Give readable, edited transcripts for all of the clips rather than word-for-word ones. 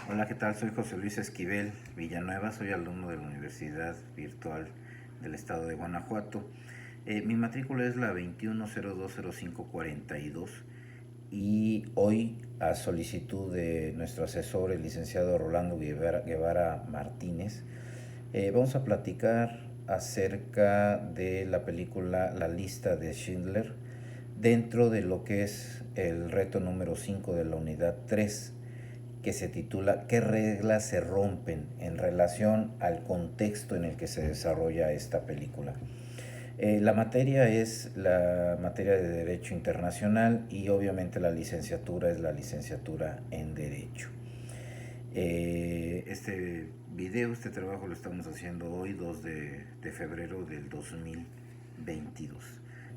Hola, ¿qué tal? Soy José Luis Esquivel Villanueva, soy alumno de la Universidad Virtual del Estado de Guanajuato. Mi matrícula es la 21020542 y hoy, a solicitud de nuestro asesor, el licenciado Rolando Guevara Martínez, vamos a platicar acerca de la película La lista de Schindler dentro de lo que es el reto número 5 de la unidad 3, que se titula ¿Qué reglas se rompen en relación al contexto en el que se desarrolla esta película? La materia es la materia de Derecho Internacional y obviamente la licenciatura es la licenciatura en Derecho. Este video, este trabajo lo estamos haciendo hoy, 2 de febrero del 2022.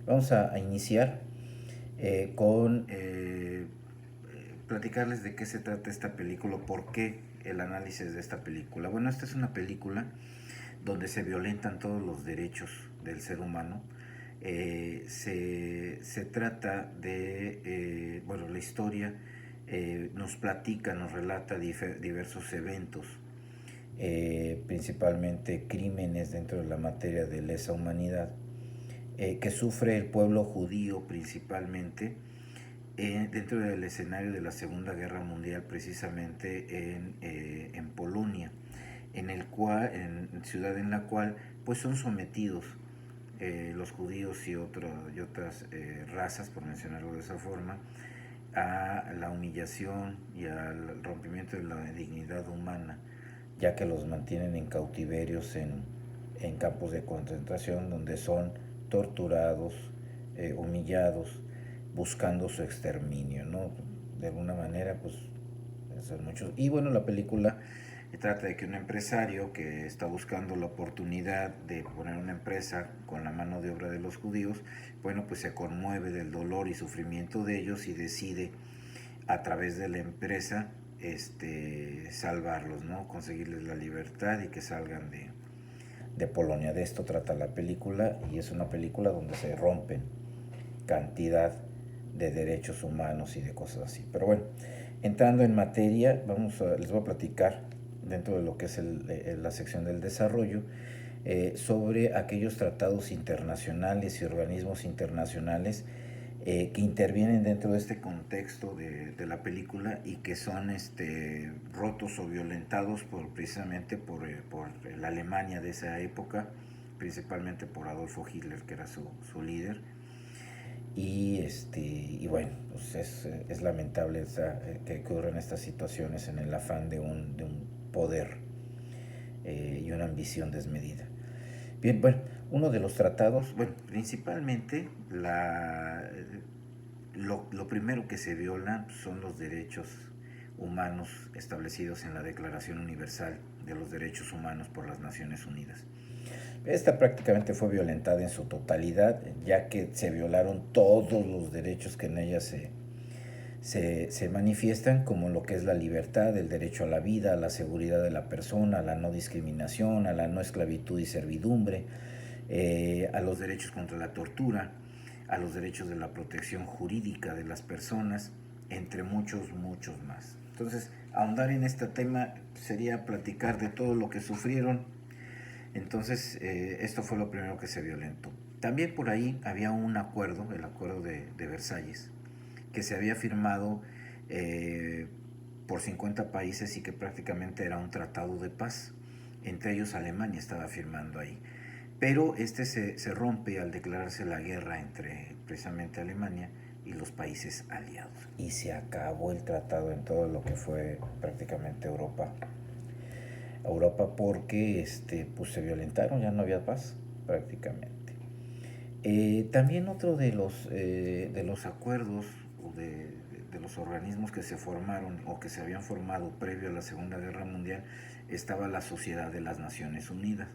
Vamos a iniciar con platicarles de qué se trata esta película, por qué el análisis de esta película. Bueno, esta es una película donde se violentan todos los derechos del ser humano. Se trata de, bueno, la historia nos platica, nos relata diversos eventos, principalmente crímenes dentro de la materia de lesa humanidad, que sufre el pueblo judío principalmente dentro del escenario de la Segunda Guerra Mundial, precisamente en Polonia, en ciudad en la cual pues son sometidos los judíos y otras razas, por mencionarlo de esa forma, a la humillación y al rompimiento de la dignidad humana, ya que los mantienen en cautiverios en campos de concentración donde son torturados, humillados, buscando su exterminio, ¿no? De alguna manera, pues, son muchos. Y bueno, la película trata de que un empresario que está buscando la oportunidad de poner una empresa con la mano de obra de los judíos, bueno, pues se conmueve del dolor y sufrimiento de ellos y decide a través de la empresa salvarlos, ¿no? Conseguirles la libertad y que salgan de Polonia. De esto trata la película y es una película donde se rompen cantidad de derechos humanos y de cosas así. Pero bueno, entrando en materia, les voy a platicar dentro de lo que es la sección del desarrollo sobre aquellos tratados internacionales y organismos internacionales que intervienen dentro de este contexto de la película y que son rotos o violentados precisamente por la Alemania de esa época, principalmente por Adolfo Hitler, que era su líder. Y bueno, pues es lamentable que ocurran estas situaciones en el afán de un poder y una ambición desmedida. Bien, bueno, uno de los tratados, bueno, principalmente lo primero que se viola son los derechos humanos establecidos en la Declaración Universal de los Derechos Humanos por las Naciones Unidas. Esta prácticamente fue violentada en su totalidad, ya que se violaron todos los derechos que en ella se manifiestan, como lo que es la libertad, el derecho a la vida, a la seguridad de la persona, a la no discriminación, a la no esclavitud y servidumbre, a los derechos contra la tortura, a los derechos de la protección jurídica de las personas, entre muchos, muchos más. Entonces, ahondar en este tema sería platicar de todo lo que sufrieron. Entonces, esto fue lo primero que se violentó. También por ahí había un acuerdo, el acuerdo de Versalles, que se había firmado por 50 países y que prácticamente era un tratado de paz. Entre ellos Alemania estaba firmando ahí. Pero se rompe al declararse la guerra entre precisamente Alemania y los países aliados. Y se acabó el tratado en todo lo que fue prácticamente Europa porque pues se violentaron, ya no había paz prácticamente. También otro de los acuerdos o de los organismos que se formaron o que se habían formado previo a la Segunda Guerra Mundial estaba la Sociedad de las Naciones Unidas,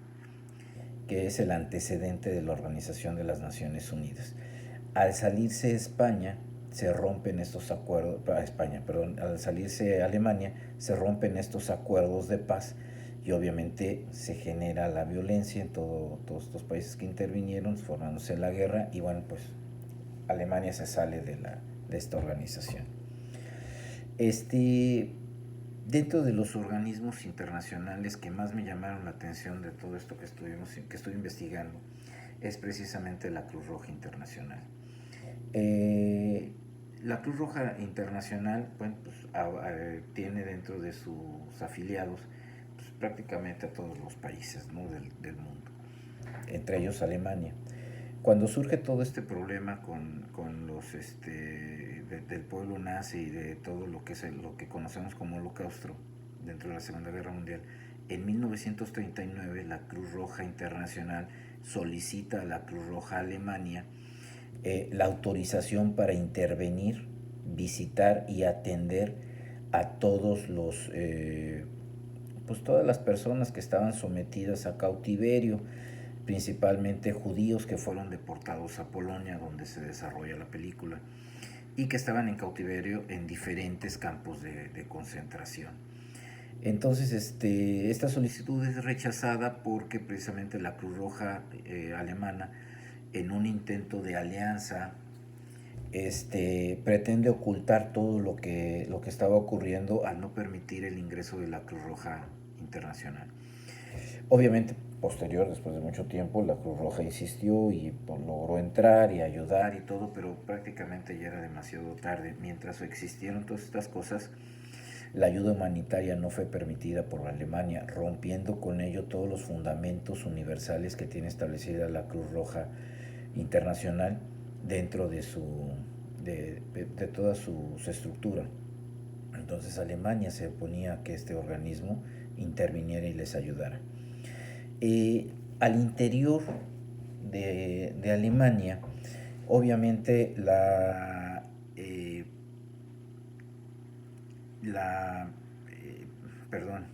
que es el antecedente de la Organización de las Naciones Unidas. Al salirse España, se rompen estos acuerdos, España, perdón, al salirse Alemania, se rompen estos acuerdos de paz y obviamente se genera la violencia en todos estos países que intervinieron, formándose la guerra y bueno, pues Alemania se sale de esta organización. Este, Dentro de los organismos internacionales que más me llamaron la atención de todo esto que estoy investigando, es precisamente la Cruz Roja Internacional. La Cruz Roja Internacional, bueno, pues, tiene dentro de sus afiliados pues, prácticamente a todos los países, ¿no?, del mundo, entre ellos Alemania. Cuando surge todo este problema con los del pueblo nazi y de todo lo que es lo que conocemos como holocausto dentro de la Segunda Guerra Mundial, en 1939 la Cruz Roja Internacional solicita a la Cruz Roja Alemania la autorización para intervenir, visitar y atender a todos los pues todas las personas que estaban sometidas a cautiverio, principalmente judíos que fueron deportados a Polonia, donde se desarrolla la película, y que estaban en cautiverio en diferentes campos de concentración. Entonces, esta solicitud es rechazada porque precisamente la Cruz Roja alemana, en un intento de alianza, pretende ocultar todo lo que estaba ocurriendo al no permitir el ingreso de la Cruz Roja Internacional. Obviamente, posterior, después de mucho tiempo, la Cruz Roja insistió y pues, logró entrar y ayudar y todo, pero prácticamente ya era demasiado tarde. Mientras existieron todas estas cosas, la ayuda humanitaria no fue permitida por Alemania, rompiendo con ello todos los fundamentos universales que tiene establecida la Cruz Roja Internacional dentro de toda su estructura. Entonces Alemania se oponía a que este organismo interviniera y les ayudara. Al interior de Alemania, obviamente perdón,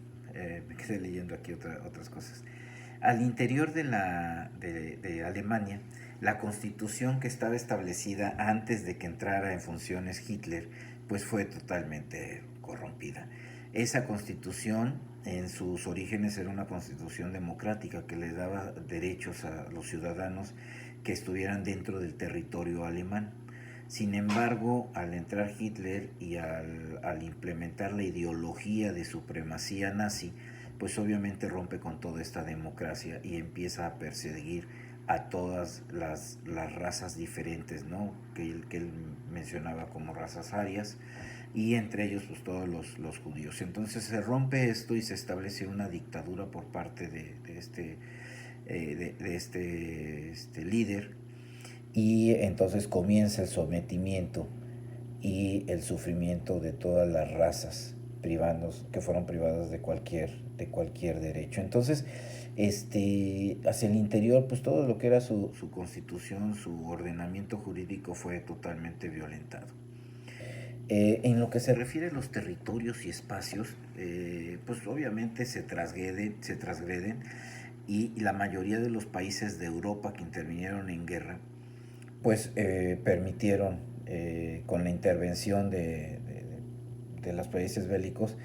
me quedé leyendo aquí otras cosas. Al interior de Alemania, la constitución que estaba establecida antes de que entrara en funciones Hitler, pues fue totalmente corrompida. Esa constitución en sus orígenes era una constitución democrática que le daba derechos a los ciudadanos que estuvieran dentro del territorio alemán. Sin embargo, al entrar Hitler y al implementar la ideología de supremacía nazi, pues obviamente rompe con toda esta democracia y empieza a perseguir a todas las razas diferentes, ¿no?, que él mencionaba como razas arias, y entre ellos pues todos los judíos. Entonces se rompe esto y se establece una dictadura por parte de este líder, y entonces comienza el sometimiento y el sufrimiento de todas las razas que fueron privadas de cualquier derecho. Entonces, hacia el interior, pues todo lo que era su constitución, su ordenamiento jurídico fue totalmente violentado. En lo que se refiere a los territorios y espacios, pues obviamente se transgreden, y la mayoría de los países de Europa que intervinieron en guerra, pues permitieron, con la intervención de los países bélicos,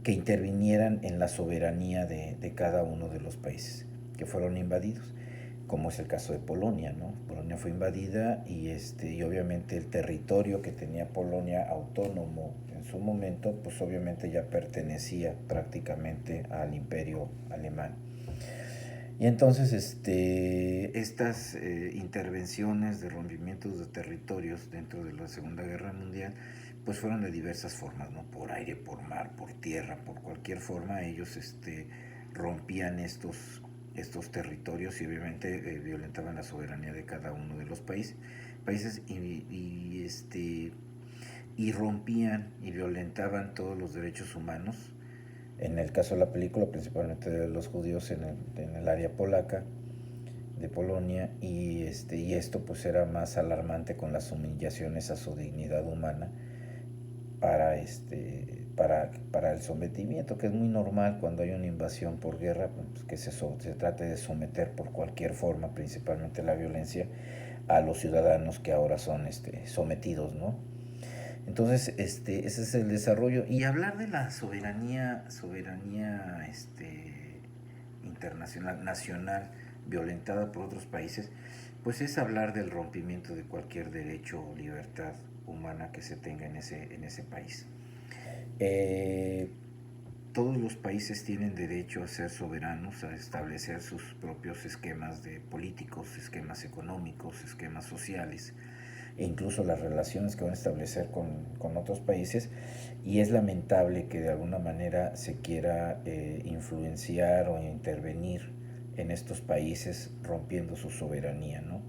que intervinieran en la soberanía de cada uno de los países que fueron invadidos, como es el caso de Polonia, ¿no? Polonia fue invadida y obviamente el territorio que tenía Polonia autónomo en su momento, pues obviamente ya pertenecía prácticamente al Imperio Alemán. Y entonces estas intervenciones de rompimientos de territorios dentro de la Segunda Guerra Mundial pues fueron de diversas formas, ¿no? Por aire, por mar, por tierra, por cualquier forma ellos rompían estos territorios y obviamente violentaban la soberanía de cada uno de los países y rompían y violentaban todos los derechos humanos. En el caso de la película, principalmente de los judíos en el área polaca de Polonia, y esto pues era más alarmante con las humillaciones a su dignidad humana para el sometimiento, que es muy normal cuando hay una invasión por guerra, pues, que se trate de someter por cualquier forma, principalmente la violencia, a los ciudadanos que ahora son sometidos, ¿no? Entonces, ese es el desarrollo. Y hablar de la soberanía internacional, nacional, violentada por otros países, pues es hablar del rompimiento de cualquier derecho o libertad humana que se tenga en ese país. todos los países tienen derecho a ser soberanos, a establecer sus propios esquemas de políticos, esquemas económicos, esquemas sociales, e incluso las relaciones que van a establecer con otros países, y es lamentable que de alguna manera se quiera influenciar o intervenir en estos países rompiendo su soberanía, ¿no?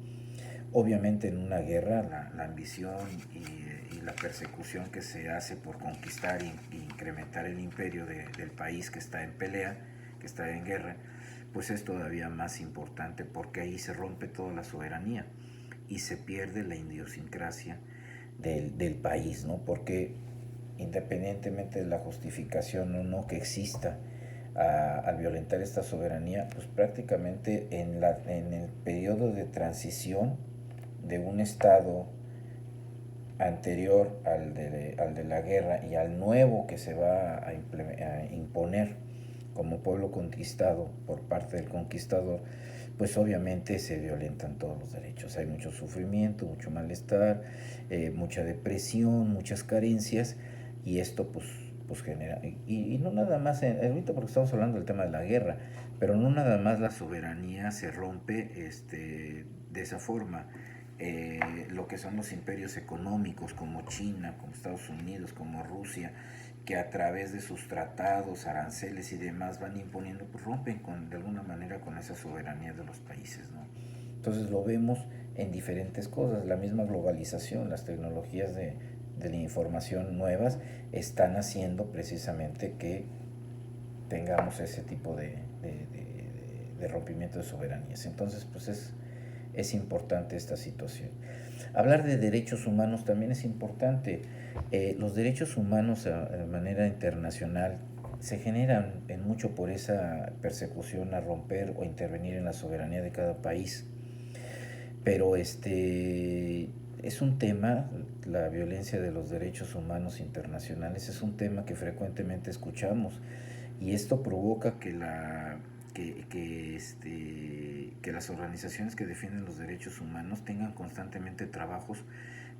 Obviamente en una guerra la ambición y la persecución que se hace por conquistar e incrementar el imperio del país que está en pelea, que está en guerra, pues es todavía más importante porque ahí se rompe toda la soberanía y se pierde la idiosincrasia del país, ¿no? Porque independientemente de la justificación o no que exista al violentar esta soberanía, pues prácticamente en el periodo de transición de un estado anterior al de la guerra y al nuevo que se va a imponer como pueblo conquistado por parte del conquistador, pues obviamente se violentan todos los derechos. Hay mucho sufrimiento, mucho malestar, mucha depresión, muchas carencias, y esto pues genera, y no nada más, ahorita porque estamos hablando del tema de la guerra, pero no nada más la soberanía se rompe de esa forma. Lo que son los imperios económicos como China, como Estados Unidos, como Rusia, que a través de sus tratados, aranceles y demás van imponiendo, pues rompen de alguna manera con esa soberanía de los países, ¿no? Entonces lo vemos en diferentes cosas, la misma globalización, las tecnologías de la información nuevas están haciendo precisamente que tengamos ese tipo de rompimiento de soberanías. Entonces, pues es importante esta situación. Hablar de derechos humanos también es importante. Los derechos humanos de manera internacional se generan en mucho por esa persecución a romper o intervenir en la soberanía de cada país. Pero es un tema, la violencia de los derechos humanos internacionales es un tema que frecuentemente escuchamos, y esto provoca que las organizaciones que defienden los derechos humanos tengan constantemente trabajos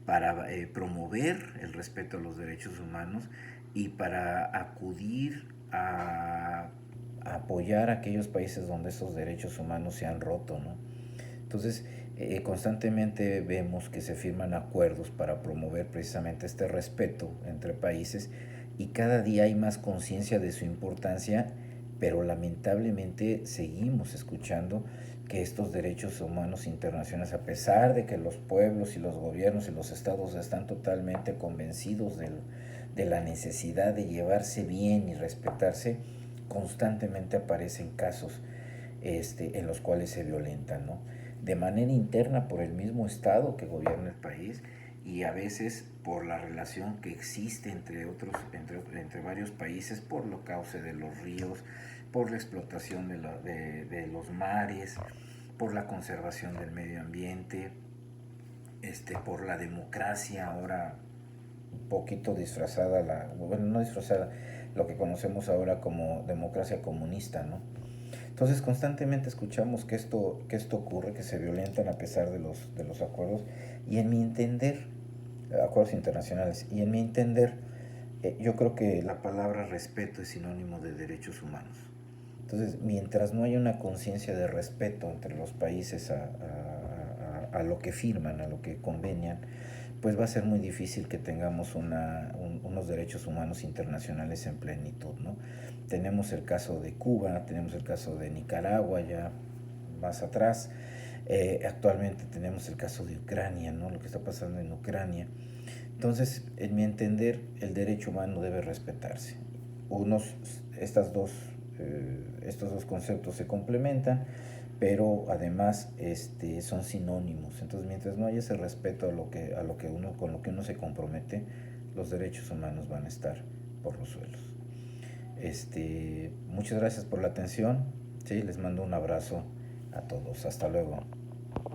para promover el respeto a los derechos humanos y para acudir a apoyar a aquellos países donde esos derechos humanos se han roto, ¿no? Entonces, constantemente vemos que se firman acuerdos para promover precisamente este respeto entre países, y cada día hay más conciencia de su importancia, pero lamentablemente seguimos escuchando que estos derechos humanos internacionales, a pesar de que los pueblos y los gobiernos y los estados están totalmente convencidos de la necesidad de llevarse bien y respetarse, constantemente aparecen casos en los cuales se violentan, ¿no? De manera interna por el mismo Estado que gobierna el país, y a veces por la relación que existe entre varios países, por lo cauce de los ríos, por la explotación de los mares, por la conservación del medio ambiente, por la democracia ahora un poquito disfrazada, bueno, no disfrazada, lo que conocemos ahora como democracia comunista, ¿no? Entonces constantemente escuchamos que esto ocurre, que se violentan a pesar de los acuerdos, y en mi entender, acuerdos internacionales, y en mi entender, yo creo que la palabra respeto es sinónimo de derechos humanos. Entonces, mientras no haya una conciencia de respeto entre los países a lo que firman, a lo que convenian, pues va a ser muy difícil que tengamos unos derechos humanos internacionales en plenitud, ¿no? Tenemos el caso de Cuba, tenemos el caso de Nicaragua ya más atrás, actualmente tenemos el caso de Ucrania, ¿no? Lo que está pasando en Ucrania. Entonces, en mi entender, el derecho humano debe respetarse. Estos dos conceptos se complementan, pero además son sinónimos. Entonces, mientras no haya ese respeto con lo que uno se compromete, los derechos humanos van a estar por los suelos. Muchas gracias por la atención. Sí, les mando un abrazo a todos. Hasta luego.